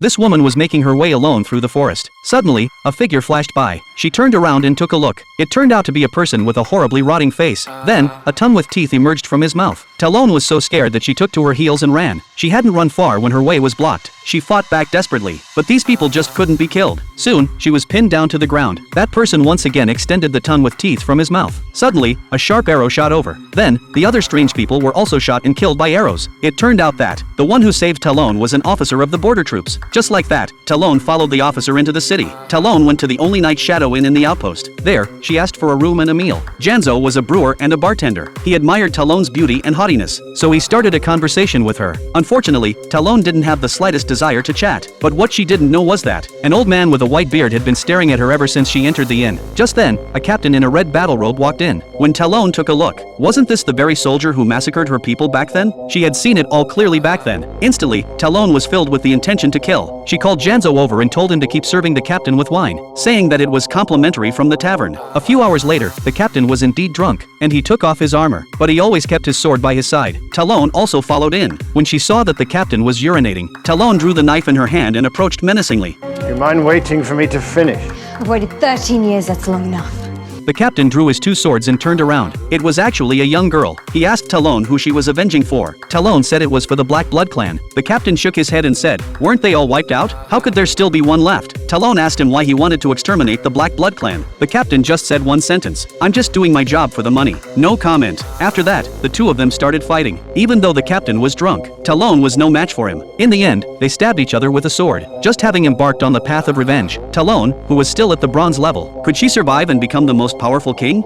This woman was making her way alone through the forest. Suddenly, a figure flashed by. She turned around and took a look. It turned out to be a person with a horribly rotting face. Then, a tongue with teeth emerged from his mouth. Talon was so scared that she took to her heels and ran. She hadn't run far when her way was blocked. She fought back desperately, but these people just couldn't be killed. Soon, she was pinned down to the ground. That person once again extended the tongue with teeth from his mouth. Suddenly, a sharp arrow shot over. Then, the other strange people were also shot and killed by arrows. It turned out that the one who saved Talon was an officer of the border troops. Just like that, Talon followed the officer into the city. Talon went to the only night shadow inn in the outpost. There, she asked for a room and a meal. Janzo was a brewer and a bartender. He admired Talon's beauty and haughtiness, so he started a conversation with her. Unfortunately, Talon didn't have the slightest desire to chat. But what she didn't know was that an old man with a white beard had been staring at her ever since she entered the inn. Just then, a captain in a red battle robe walked in. When Talon took a look, wasn't this the very soldier who massacred her people back then? She had seen it all clearly back then. Instantly, Talon was filled with the intention to kill. She called Janzo over and told him to keep serving the captain with wine, saying that it was complimentary from the tavern. A few hours later, the captain was indeed drunk, and he took off his armor, but he always kept his sword by his side. Talon also followed in. When she saw that the captain was urinating, Talon drew the knife in her hand and approached menacingly. You mind waiting for me to finish? I've waited 13 years, that's long enough. The captain drew his two swords and turned around. It was actually a young girl. He asked Talon who she was avenging for. Talon said it was for the Black Blood clan. The captain shook his head and said, "Weren't they all wiped out? How could there still be one left?" Talon asked him why he wanted to exterminate the Black Blood clan. The captain just said one sentence, "I'm just doing my job for the money." No comment. After that, the two of them started fighting. Even though the captain was drunk, Talon was no match for him. In the end, they stabbed each other with a sword. Just having embarked on the path of revenge, Talon, who was still at the bronze level, could she survive and become the most powerful king?